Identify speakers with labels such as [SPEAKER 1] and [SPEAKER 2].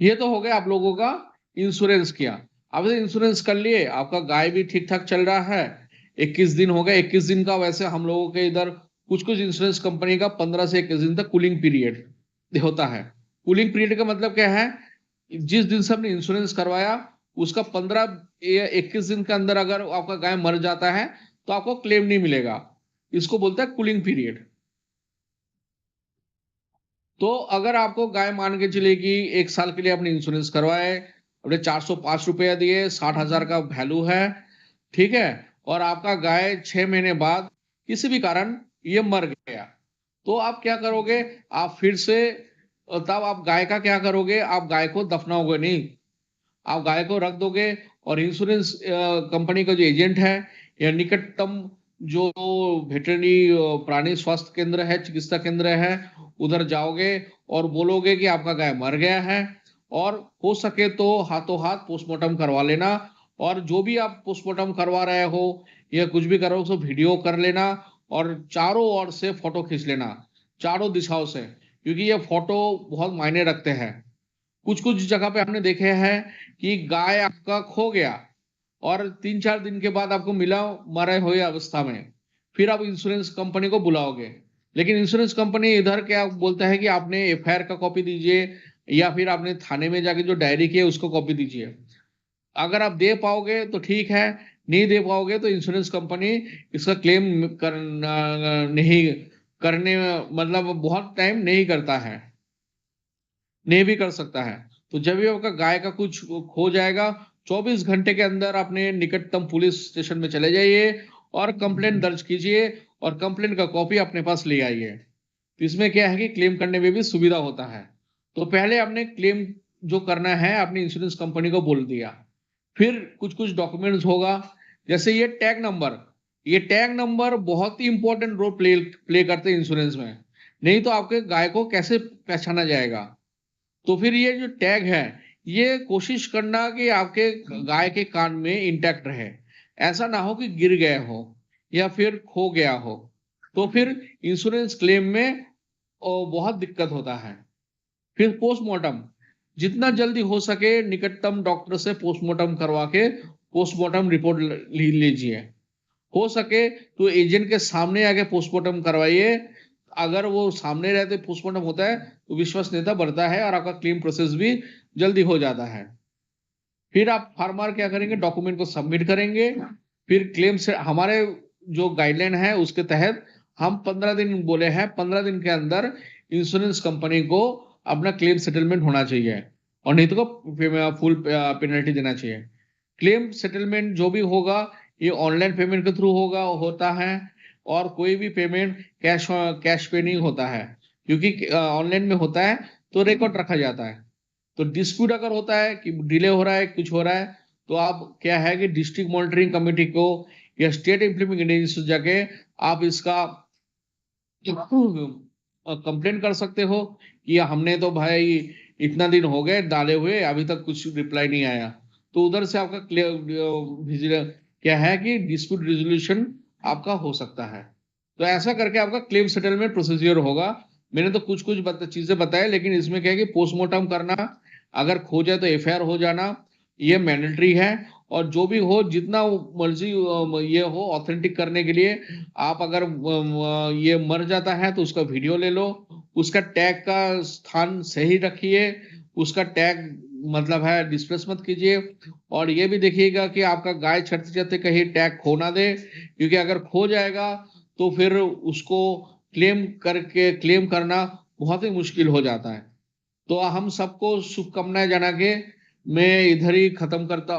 [SPEAKER 1] ये तो हो गया आप लोगों का इंश्योरेंस किया। अब इंश्योरेंस कर लिए, आपका गाय भी ठीक ठाक चल रहा है, 21 दिन हो गए। 21 दिन का वैसे हम लोगों के इधर कुछ कुछ इंश्योरेंस कंपनी का 15 से 21 दिन तक कूलिंग पीरियड होता है। कूलिंग पीरियड का मतलब क्या है, जिस दिन से आपने इंश्योरेंस करवाया उसका 15 या 21 दिन के अंदर अगर आपका गाय मर जाता है तो आपको क्लेम नहीं मिलेगा। इसको बोलते हैं कूलिंग पीरियड। तो अगर आपको गाय मान के चले कि 1 साल के लिए आपने इंश्योरेंस करवाए, अपने 405 रुपया दिए, 60,000 का वैल्यू है, ठीक है, और आपका गाय 6 महीने बाद किसी भी कारण ये मर गया, तो आप क्या करोगे? आप फिर से तब आप गाय का क्या करोगे? आप गाय को दफनाओगे नहीं, आप गाय को रख दोगे और इंश्योरेंस कंपनी का जो एजेंट है या निकटतम जो वेटरनरी प्राणी स्वास्थ्य केंद्र है, चिकित्सा केंद्र है, उधर जाओगे और बोलोगे कि आपका गाय मर गया है, और हो सके तो हाथों हाथ पोस्टमार्टम करवा लेना। और जो भी आप पोस्टमार्टम करवा रहे हो या कुछ भी कर रहे हो उसको वीडियो कर लेना, और चारों ओर से फोटो खींच लेना, चारों दिशाओं से, क्योंकि ये फोटो बहुत मायने रखते हैं। कुछ कुछ जगह पे हमने देखे हैं कि गाय आपका खो गया और 3-4 दिन के बाद आपको मिला मरे हुए अवस्था में, फिर आप इंश्योरेंस कंपनी को बुलाओगे, लेकिन इंश्योरेंस कंपनी इधर क्या बोलता है कि आपने एफआईआर का कॉपी दीजिए या फिर आपने थाने में जाके जो डायरी की है उसको कॉपी दीजिए। अगर आप दे पाओगे तो ठीक है, नहीं दे पाओगे तो इंश्योरेंस कंपनी इसका क्लेम नहीं करने, मतलब बहुत टाइम नहीं करता है, नहीं भी कर सकता है। तो जब भी आपका गाय का कुछ खो जाएगा, 24 घंटे के अंदर अपने निकटतम पुलिस स्टेशन में चले जाइए और कंप्लेंट दर्ज कीजिए और कंप्लेंट का कॉपी अपने पास ले आइए। तो इसमें क्या है कि क्लेम करने में भी सुविधा होता है। तो पहले आपने क्लेम जो करना है अपनी इंश्योरेंस कंपनी को बोल दिया, फिर कुछ कुछ डॉक्यूमेंट्स होगा, जैसे ये टैग नंबर। ये टैग नंबर बहुत ही इंपॉर्टेंट रोल प्ले प्ले करते हैं इंश्योरेंस में, नहीं तो आपके गाय को कैसे पहचाना जाएगा? तो फिर ये जो टैग है, ये कोशिश करना कि आपके गाय के कान में इंटैक्ट रहे, ऐसा ना हो कि गिर गए हो या फिर खो गया हो, तो फिर इंश्योरेंस क्लेम में बहुत दिक्कत होता है। फिर पोस्टमार्टम, जितना जल्दी हो सके निकटतम डॉक्टर से पोस्टमार्टम करवा के पोस्टमार्टम रिपोर्ट लीजिए। हो सके तो एजेंट के सामने आके पोस्टमार्टम करवाइए। अगर वो सामने रहते पोस्टमार्टम होता है तो विश्वसनीयता बढ़ता है और आपका क्लेम प्रोसेस भी जल्दी हो जाता है। फिर आप फार्मर क्या करेंगे, डॉक्यूमेंट को सबमिट करेंगे। फिर क्लेम से हमारे जो गाइडलाइन है उसके तहत हम 15 दिन बोले हैं, 15 दिन के अंदर इंश्योरेंस कंपनी को अपना क्लेम सेटलमेंट होना चाहिए, और नहीं तो फुल पेनल्टी देना चाहिए। क्लेम सेटलमेंट जो भी होगा ये ऑनलाइन पेमेंट के थ्रू होता है, और कोई भी पेमेंट कैश कैश पे नहीं होता है, क्योंकि ऑनलाइन में होता है तो रिकॉर्ड रखा जाता है। तो डिस्प्यूट अगर होता है कि डिले हो रहा है, कुछ हो रहा है, तो आप क्या है कि डिस्ट्रिक्ट मॉनिटरिंग कमेटी को या स्टेट इम्प्लीमेंटिंग एजेंसी से जाके आप इसका कंप्लेन कर सकते हो कि हमने तो भाई इतना दिन हो गए डाले हुए, अभी तक कुछ रिप्लाई नहीं आया। तो उधर से आपका क्या है कि डिस्प्यूट रिजोल्यूशन आपका हो सकता है। तो ऐसा करके आपका क्लेम सेटलमेंट प्रोसीजर होगा। मैंने तो कुछ कुछ चीजें बताए, लेकिन इसमें क्या है कि पोस्टमार्टम करना, अगर खो जाए तो एफआईआर हो जाना, ये मैंडेटरी है। और जो भी हो जितना मर्जी ये हो ऑथेंटिक करने के लिए, आप अगर ये मर जाता है तो उसका वीडियो ले लो, उसका टैग का स्थान सही रखिए, उसका टैग मतलब है डिस्प्लेस मत कीजिए, और ये भी देखिएगा कि आपका गाय चढ़ते चढ़ते कहीं टैग खो ना दे, क्योंकि अगर खो जाएगा तो फिर उसको क्लेम करना बहुत ही मुश्किल हो जाता है। तो हम सबको शुभकामनाएं जना के मैं इधर ही खत्म करता